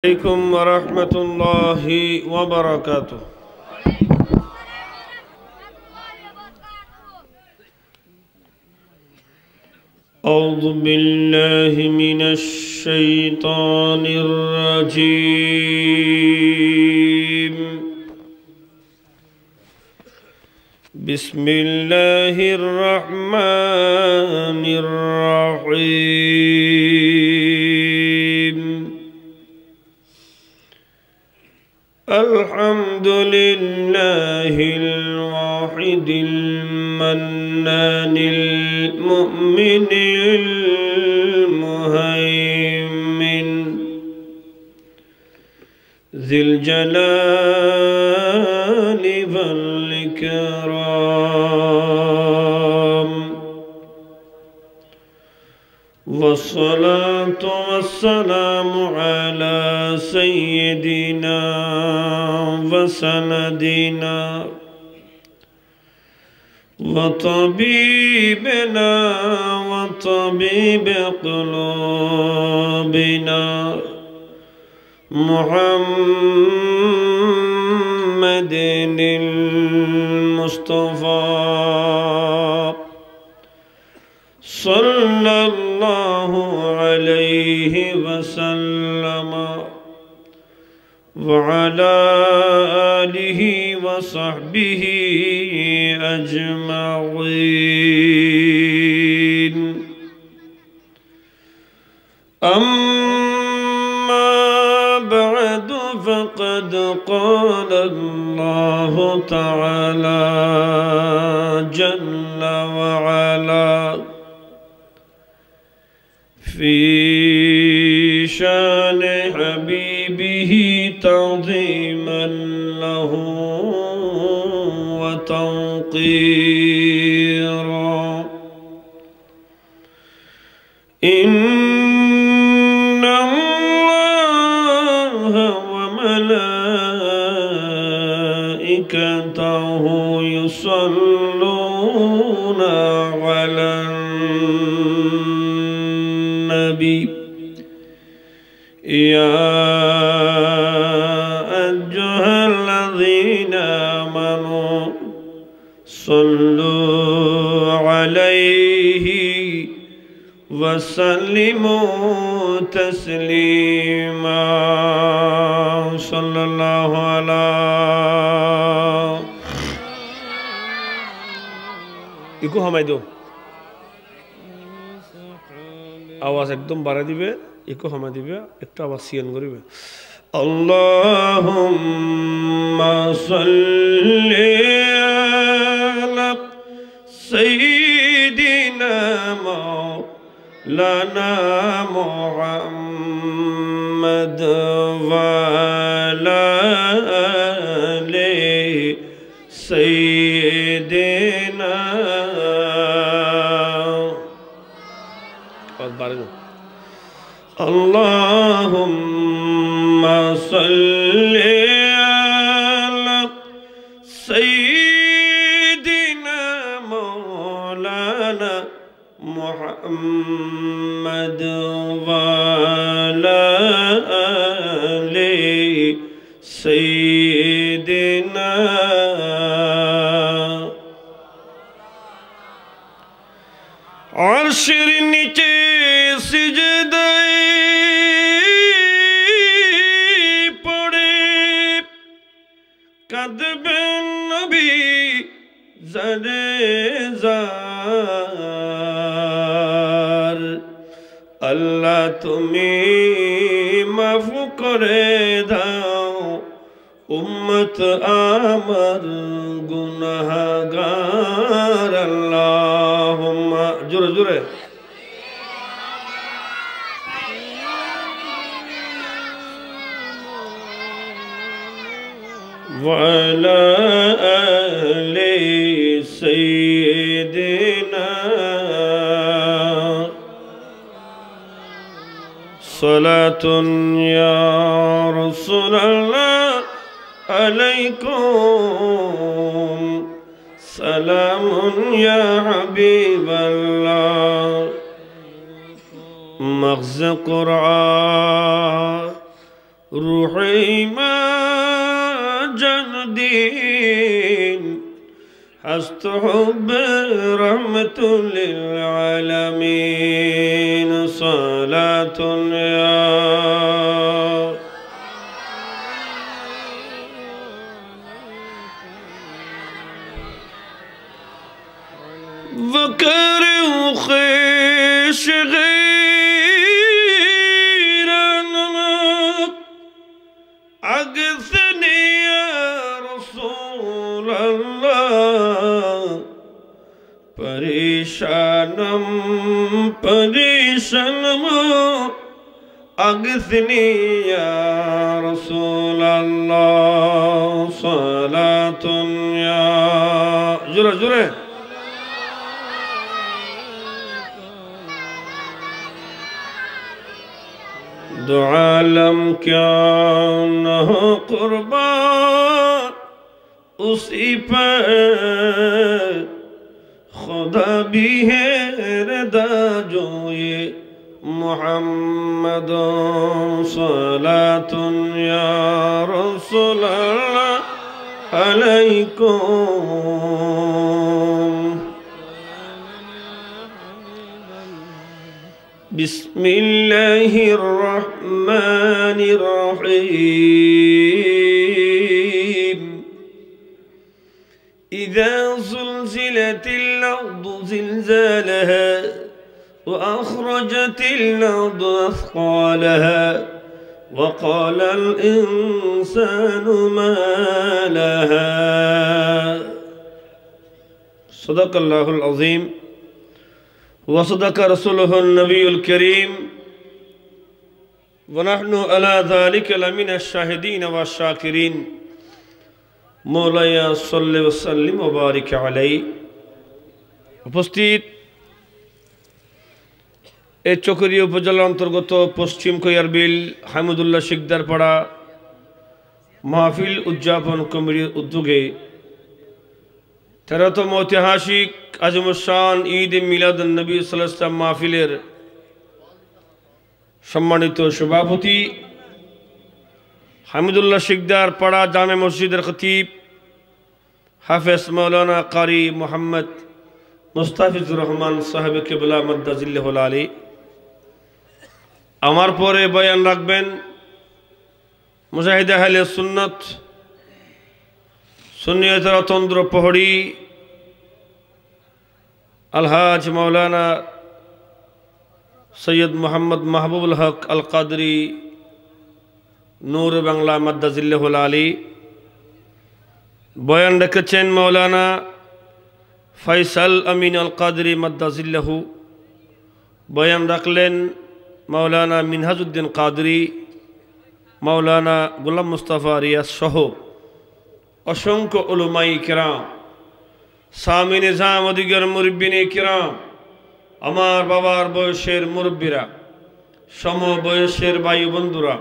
عليكم ورحمة الله وبركاته. أعوذ بالله من الشيطان الرجيم. بسم الله الرحمن الرحيم. الحمد لله الواحد المنان المؤمن المهيمن ذي الجلال والإكرام، والصلاة والسلام على سيدنا وسندنا وطبيبنا وطبيب قلوبنا محمد المصطفى صلى الله عليه وسلم وعلى آله وصحبه أجمعين. أما بعد، فقد قال الله تعالى جل وعلا في شان حبيبه تعظيما له وتوقيرا: إن الله وملائكته يصلون على النبي يا أيها الذين آمنوا صلوا عليه وسلموا تسليما. صلى الله على eco হামাই দো, আওয়াজ একদম বাড়াই দিবে, ইকো হামাই দিবে, একটু আওয়াজ সিয়ান করিবে। আল্লাহুম্মা সাল্লি আলা সাইয়্যিদিনা মাওলানা মুহাম্মদ ওয়া আলা আলি সাইয়্যিদিনা Allahumma salli ala sayyidina maulana Muhammad wa ala ali sayyidina. আরশের নিচে সিজদায় পড়ে কাঁদবেন নবী জানে জার। আল্লাহ তুমি মাফ করে দাও উম্মত আমার গুনাহগার। আল্লাহুম্মা জোরে জোরে ওয়ালা আলি সাইয়্যিদিনা সালাতুন ইয়া রাসূলুল্লাহ আলাইকুম সালামুন ইয়া হাবিবাল্লাহ। مغز قرآن روحي ما جندين حست حب رحمة للعالمين صلاة يا فكر وخيش غيرنا عقثني يا رسول الله پریشانم عقثني يا رسول الله صلاة يا جرى جرى دو عالم کیا نہ ہو قربان اسی پر خدا بھی ہے رضا جو یہ محمد صلاۃ یا رسول اللہ علیکم بسم الله الرحمن الرحيم إذا زلزلت الأرض زلزالها وأخرجت الأرض أثقالها وقال الإنسان ما لها صدق الله العظيم وصدق رسوله النبي الكريم ونحن على ذلك لمن الشاهدين والشاكرين مولاي صل وسلم وبارك عليه উপস্থিত এই চকরিয়া উপজেলার অন্তর্গত পশ্চিম কয়ারবিল হামিদুল্লাহ শিকদার পাড়া মাহফিল উদযাপন কমিটির উদ্যোগে 13তম ঐতিহাসিক আজমুসান ঈদ মিলাদুন নবী সাল্লাল্লাহু আলাইহি ওয়াসাল্লাম মাহফিলের সম্মানিত সভাপতি হামিদুল্লাহ শিকদার পাড়া জামে মসজিদের খতিব হাফেজ মাওলানা কারি মোহাম্মদ মুস্তাফিজুর রহমান সাহেব কিবলা মাদ্দাজিল্লাহুল আলী আমার পরে বয়ান রাখবেন মুজাহিদ আহলে সুন্নাত সুন্নিয়ত রতন্দ্র প্রহরী আলহাজ মাওলানা সৈয়দ মোহাম্মদ মাহবুবুল হক আল কাদরি নূর বাংলা মাদ্দাজিল্লাহুল আলী বয়ান রেখেছেন মাওলানা ফয়সাল আমিন আল কাদরি মাদ্দাজিল্লাহু বয়ান রাখলেন মাওলানা মিনহাজউদ্দিন কাদরি মাওলানা গোলাম মুস্তাফা রিয়াজ সহ অসংখ্য উলামায়ে কিরাম সামিন নিজাম অধিকার মুরব্বিনে কিরাম আমার বাবার বয়সের মুরব্বীরা সম বয়সের ভাই বন্ধুরা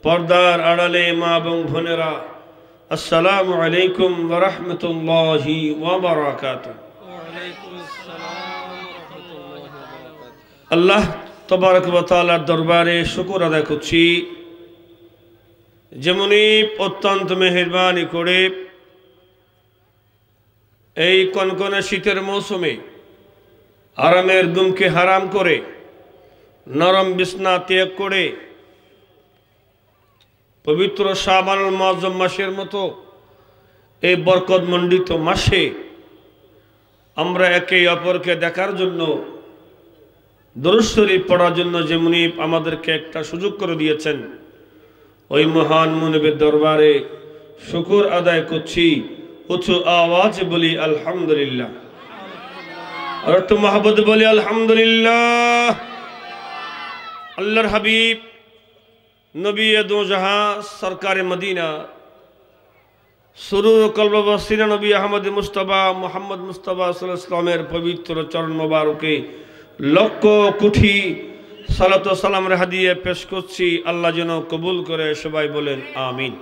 পর্দার আড়ালে মা এবং বোনেরা আসসালামু আলাইকুম ওয়া রাহমাতুল্লাহি ওয়া বারাকাতুহু ওয়া আলাইকুম আসসালাম ওয়া রাহমাতুল্লাহি ওয়া বারাকাতুহু আল্লাহ তাবারক ওয়া তাআলার দরবারে শুকর আদায় করছি যেমনি অত্যন্ত মেহেরবানি করে এই কনকনে শীতের মৌসুমে আরামের ঘুমকে হারাম করে নরম বিছনা ত্যাগ করে পবিত্র শাবানুল মুআজ্জম মাসের মতো এই বরকতমণ্ডিত মাসে আমরা একে অপরকে দেখার জন্য দরুদ শরীফ পড়ার জন্য যেমনি আমাদেরকে একটা সুযোগ করে দিয়েছেন ওই মহান মুনিবের দরবারে শুকর আদায় করছি উঁচু আওয়াজে বলি আলহামদুলিল্লাহ আর একটু মহব্বত বলি আলহামদুলিল্লাহ আল্লাহর হাবিব নবী দো জাহাঁ সরকারে মদিনা সুরুর কলব বসিরা নবী আহমদ মুস্তাফা মুহাম্মদ মুস্তাফা সাল্লাল্লাহু আলাইহি ওয়াসাল্লামের পবিত্র চরণ মোবারকে লক্ষ কোটি সালাত ও সালামের হাদিয়া পেশ করছি আল্লাহ যেন কবুল করে সবাই বলেন আমিন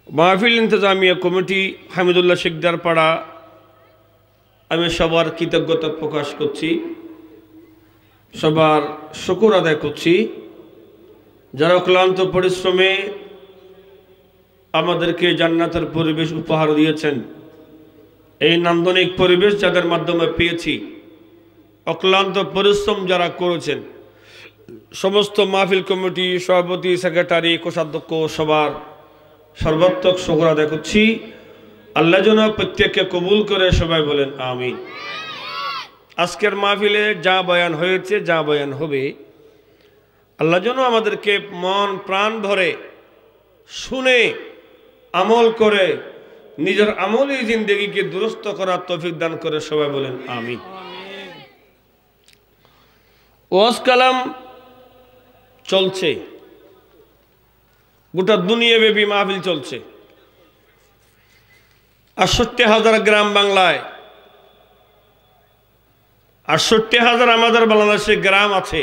মাহফিল ইন্তজামিয়া কমিটি হামিদুল্লাহ শিকদার পাড়া আমি সবার কৃতজ্ঞতা প্রকাশ করছি সবার শুকর আদায় করছি যারা ক্লান্ত পরিশ্রমে আমাদেরকে জান্নাতের পরিবেশ উপহার দিয়েছেন, এই নান্দনিক পরিবেশ যাদের মাধ্যমে পেয়েছি, অক্লান্ত পরিশ্রম যারা করেছেন, সমস্ত মাহফিল কমিটি, সভাপতি, সেক্রেটারি, কোষাধ্যক্ষ সবার সর্বাত্মক শুকর আদায় করছি। আল্লাহ যেন প্রত্যেককে কবুল করে, সবাই বলেন আমিন। আজকের মাহফিলে যা বয়ান হয়েছে, যা বয়ান হবে, আল্লাহ যেন আমাদেরকে মন প্রাণ ভরে শুনে আমল করে নিজের আমলি জিন্দেগিকে দুরস্ত করার তৌফিক দান করে, সবাই বলেন আমিন। ওয়াজ কালাম চলছে, গোটা দুনিয়াব্যাপী মাহফিল চলছে। ৬৮,০০০ গ্রাম বাংলায়, ৬৮,০০০ আমাদের বাংলাদেশে গ্রাম আছে।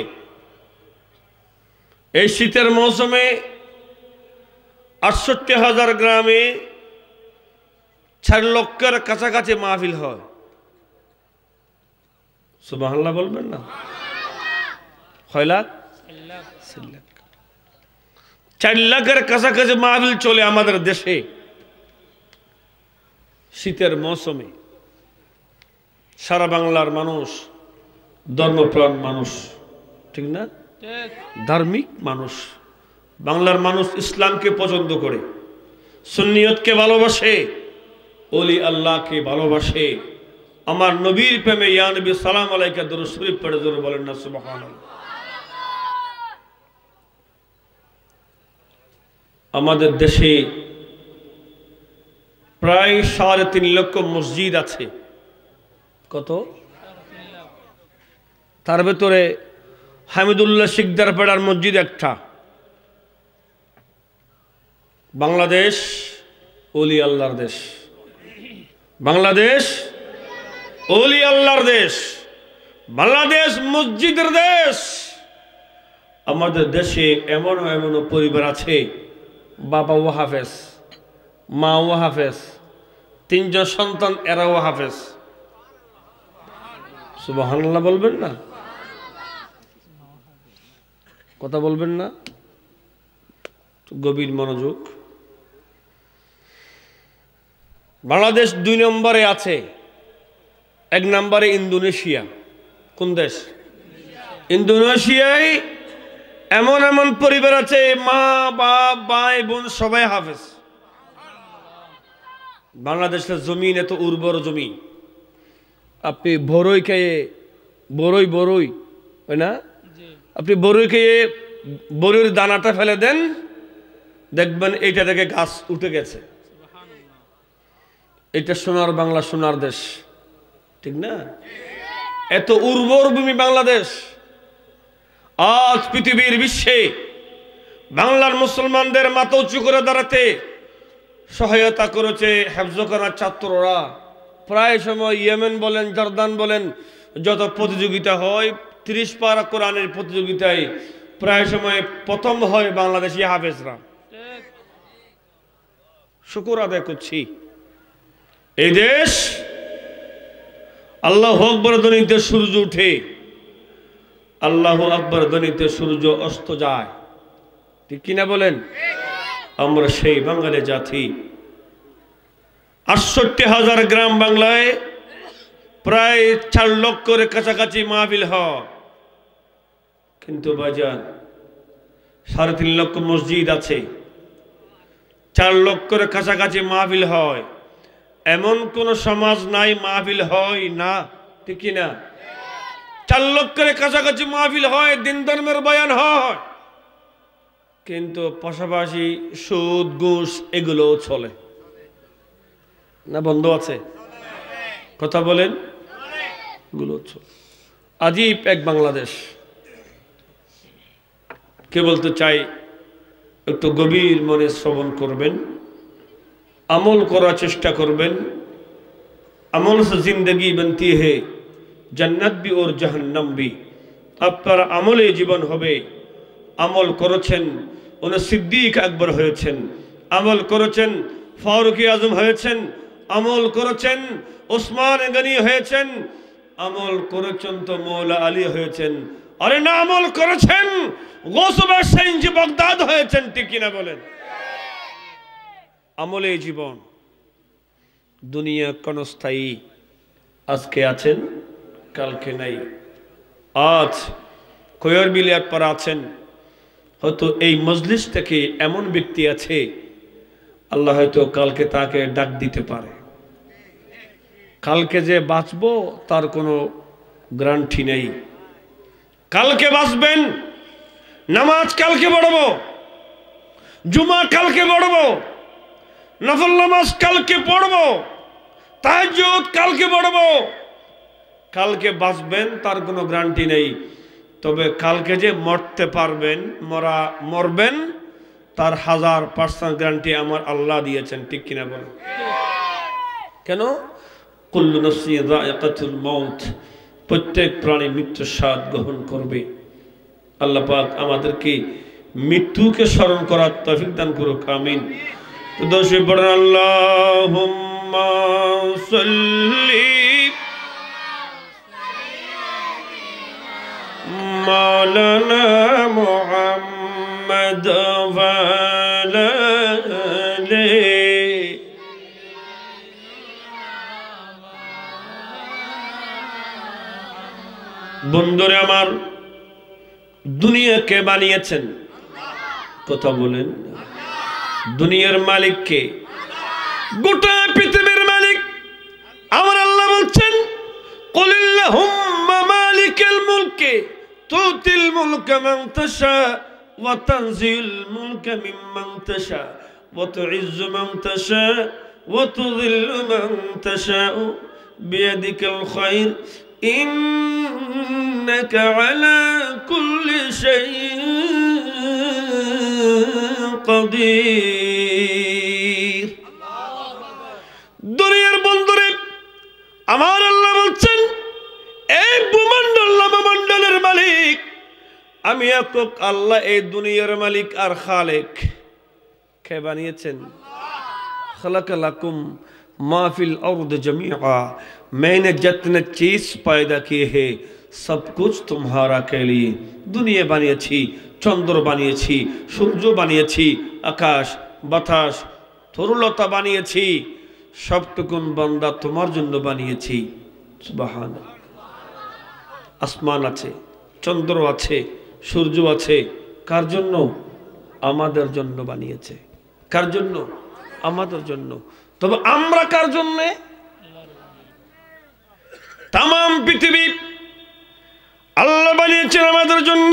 এই শীতের মৌসুমে ৬৮,০০০ গ্রামে ৪ লক্ষের কাছাকাছি মাহফিল হয়। সুবহানাল্লাহ বলবেন না? ৬ লাখ ৪ লাখের কাছাকাছি মাহফিল চলে আমাদের দেশে শীতের মৌসুমে। সারা বাংলার মানুষ ধর্মপ্রাণ মানুষ, ঠিক না? ধার্মিক মানুষ। বাংলার মানুষ ইসলামকে পছন্দ করে, সুন্নিয়তকে ভালোবাসে, ওলি আল্লাহকে ভালোবাসে। আমার নবীর প্রেমে ইয়া নবী সালাম আলাইকা দরুদ শরীফ পড়ে জোরে বলেন না সুবহানাল্লাহ। আমাদের দেশে প্রায় ৩.৫ লক্ষ মসজিদ আছে। কত? তার ভেতরে হামিদুল্লাহ শিকদার পাড়ার মসজিদ একটা। বাংলাদেশ ওলি আল্লাহর দেশ, বাংলাদেশ ওলি আল্লাহর দেশ, বাংলাদেশ মসজিদের দেশ। আমাদের দেশে এমন এমন পরিবার আছে, বাবা ও হাফেজ, মা ও হাফেজ, ৩ জন সন্তান, এরাও হাফেজ। সুবহানাল্লাহ বলবেন না? কথা বলবেন না? গভীর মনোযোগ। বাংলাদেশ ২ নম্বরে আছে, ১ নম্বরে ইন্দোনেশিয়া। কোন দেশ? ইন্দোনেশিয়ায় এমন এমন পরিবার আছে, মা বাপ ভাই বোন সবাই হাফেজ। বাংলাদেশের জমিন এত উর্বর জমি, আপনি বরই খেয়ে বরই হয় না, আপনি বরই খেয়ে বরইয়ের দানাটা ফেলে দেন, দেখবেন এইটা থেকে গাছ উঠে গেছে। এটা সোনার বাংলা, সোনার দেশ, ঠিক না? এত উর্বর ভূমি বাংলাদেশ। আজ পৃথিবীর বিশ্বে বাংলার মুসলমানদের মাথা উঁচু করে দাঁড়াতে সহায়তা করেছে হেফজখানার ছাত্ররা। প্রায় সময় ইয়েমেন বলেন, জর্দান বলেন, যত প্রতিযোগিতা হয়, ৩০ পারা কোরআনের প্রতিযোগিতায় প্রায় সময় প্রথম হয় বাংলাদেশি হাফেজরা। শুকর আদায় করছি। এই দেশ আল্লাহু আকবার ধ্বনিতে সূর্য উঠে, আল্লাহু আকবার ধ্বনিতে সূর্য অস্ত যায়, ঠিক কিনা বলেন? আমরা সেই বাঙালি জাতি। ৬৮,০০০ গ্রাম বাংলায় প্রায় ৪ লক্ষের কাছাকাছি মাহফিল হয়। কিন্তু বাজান ৩.৫ লক্ষ মসজিদ আছে, ৪ লক্ষের কাছাকাছি মাহফিল হয়। এমন কোন সমাজ নাই মাহফিল হয় না, ঠিক কিনা? ৪ লক্ষের কাছাকাছি মাহফিল হয়, দিন ধর্মের বয়ান হয়, কিন্তু পাশাপাশি সুদ ঘুষ এগুলোও চলে না? বন্ধ আছে? কথা বলেন। এগুলো চলে। আজীব এক বাংলাদেশ। কে বলতে চাই, একটু গভীর মনে শ্রবণ করবেন, আমল করার চেষ্টা করবেন। আমল से जिंदगी बनती है, जन्नत भी और जहन्नम भी। আপনার আমলে জীবন হবে। আমল করেছেন উনি সিদ্দিক আকবর হয়েছেন, আমল করেছেন ফারুক আজম হয়েছেন, আমল করেছেন ওসমান গনি হয়েছেন, আমল করেছেন তো মৌলা আলী হয়েছেন, আরে না আমল করেছেন গৌসুবের সেঞ্জি বাগদাদ হয়েছেন, ঠিক কিনা বলেন? আমলে জীবন, দুনিয়া ক্ষণস্থায়ী। আজকে আছেন, কালকে নাই। আজ কয়র বিলিয়ার পর আছেন, হয়তো এই মজলিস থেকে এমন ব্যক্তি আছে আল্লাহ হয়তো কালকে তাকে ডাক দিতে পারে। কালকে যে বাঁচবো তার কোনো গ্যারান্টি নেই। কালকে বাঁচবেন, নামাজ কালকে পড়বো, জুমা কালকে পড়বো, নফল নামাজ কালকে পড়বো, তাহাজ্জুদ কালকে পড়বো। কালকে বাঁচবেন তার কোনো গ্যারান্টি নেই। তবে কালকে যে মরতে পারবেন, মরবেন, তার 1000% গ্যারান্টি আমার আল্লাহ দিয়েছেন, ঠিক কিনা বলেন? কেন? কুল্লু নাফসিন যায়িকাতুল মাউত, প্রত্যেক প্রাণী মৃত্যুর স্বাদ গ্রহণ করবে। আল্লাহ পাক আমাদেরকে মৃত্যুকে স্মরণ করার তৌফিক দান করুক, আমিন। তো দোষে পড়েন আল্লাহুম্মা সাল্লি মাওলানা মুহাম্মদ ওয়া আলা আলিহি। বন্ধুরা আমার, দুনিয়াকে বানিয়েছেন, কথা বলেন, দুনিয়ার মালিক কে? গোটা পৃথিবীর মালিক আমার আল্লাহ বলছেন, কুলিল্লাহুম্মা মালিকাল মুলকি তুতিল মুলকা মান তাশা ওয়া তানজিল মুলকা মিম্মান তাশা ওয়া তুইজ্জু মান তাশা ওয়া তুযিল্লু মান তাশা বিয়াদিকাল খায়র ইন্নাকা আলা কুল্লি শাইইন কাদির। দুনিয়ার বন্ধুরে আমার আল্লাহ বলছেন, এই ভূমণ্ডল নবমণ্ডলের মালিক আমি একক আল্লাহ। এই দুনিয়ার মালিক আর খালেক কে বানিয়েছেন? खलक़ लकुम मा फिल अर्द जमीआ, मैंने जितने चीज पैदा किए हैं सब कुछ तुम्हारा के लिए। दुनिया বানিয়েছি, চন্দ্র বানিয়েছি, সূর্য বানিয়েছি, আকাশ বাতাস তরুলতা বানিয়েছি, সবটুকুন বান্দা তোমার জন্য বানিয়েছি। সুবহানাল্লাহ। আসমান আছে, চন্দ্র আছে, সূর্য আছে, কার জন্য? আমাদের জন্য বানিয়েছে। কার জন্য? আমাদের জন্য। তবে আমরা কার জন্য? তাম পৃথিবী আল্লাহ বানিয়েছেন আমাদের জন্য।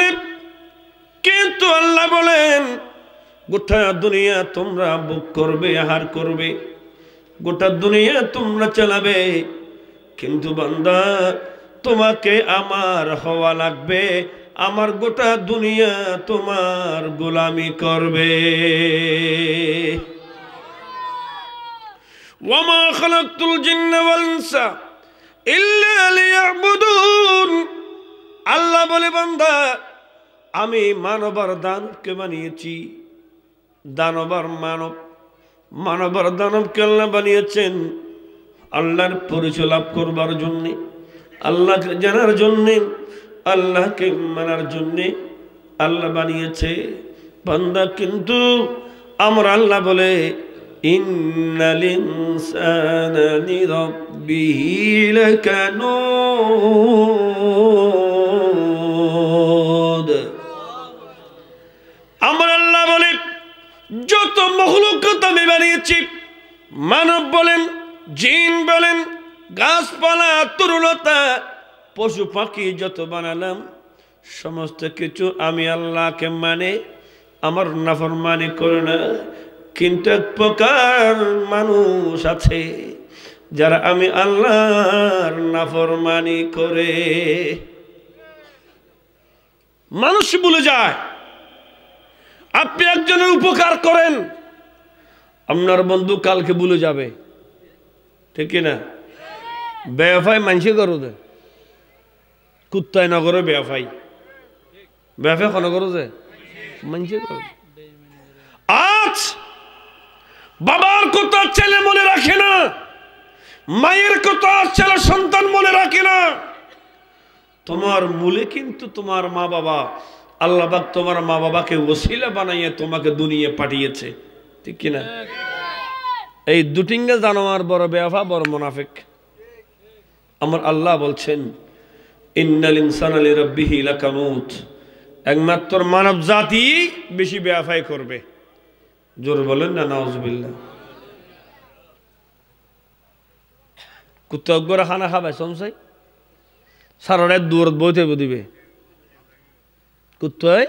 কিন্তু আল্লাহ বলেন, গোটা দুনিয়া তোমরা ভোগ করবে, আহার করবে, গোটা দুনিয়া তোমরা চালাবে, কিন্তু বান্দা তোমাকে আমার হওয়া লাগবে, আমার গোটা দুনিয়া তোমার গোলামি করবে। ওয়ামা খালাকতুল জিন্না ওয়াল ইনসা ইল্লা লিয়াবুদুন। আল্লাহ বলে, বান্দা আমি মানব আর দানবকে বানিয়েছি। দানব আর মানব, মানব আর দানবকে আল্লাহ বানিয়েছেন আল্লাহর পরিচয় লাভ করবার জন্য, আল্লাহকে জানার জন্য, আল্লাহকে মানার জন্য আল্লাহ বানিয়েছে বান্দা। কিন্তু আমরা আল্লাহ বলে, ইন্নাল ইনসানা লিরাব্বিহি লাকানুদ। আমরা আল্লাহ বলে, যত মখলুকাত আমি বানিয়েছি, মানব বলেন, জিন বলেন, গাছপালা, তরুলতা, পশু পাখি যত বানালাম, সমস্ত কিছু আমি আল্লাহকে মানে, আমার নাফরমানি করে না। কিন্তু এক প্রকার মানুষ আছে যারা আমি আল্লাহর নাফরমানি করে। মানুষ ভুলে যায়। আপনি একজনের উপকার করেন, আপনার বন্ধু কালকে ভুলে যাবে, ঠিক না? বেয়াফাই মানুষে করো দে, কুত্তায় না করে বেয়াফাই, বেয়াফাই কোনো করো যে মানুষে করো। আজ বাবার কথা ছেলে মনে রাখে না, মায়ের কথা ছেলে সন্তান মনে রাখে না। তোমার মূলে কিন্তু তোমার মা বাবা, আল্লাহ পাক তোমার মা বাবাকে ওসিলা বানাইয়ে তোমাকে দুনিয়া পাঠিয়েছে, ঠিক কিনা? এই দুটিঙ্গা জানোয়ার বড় বেয়াফা, বড় মুনাফিক। আমার আল্লাহ বলছেন ইন্নাল ইনসানা লিরাব্বিহি লাকানুত, একমাত্র মানব জাতি বেশি বেয়াফাই করবে। জোর বলেন না নাউজুবিল্লাহ। কুত্তা করে খানা খাবাই সমসাই সারা রাত দূরত বইতে দিবে কুত্তায়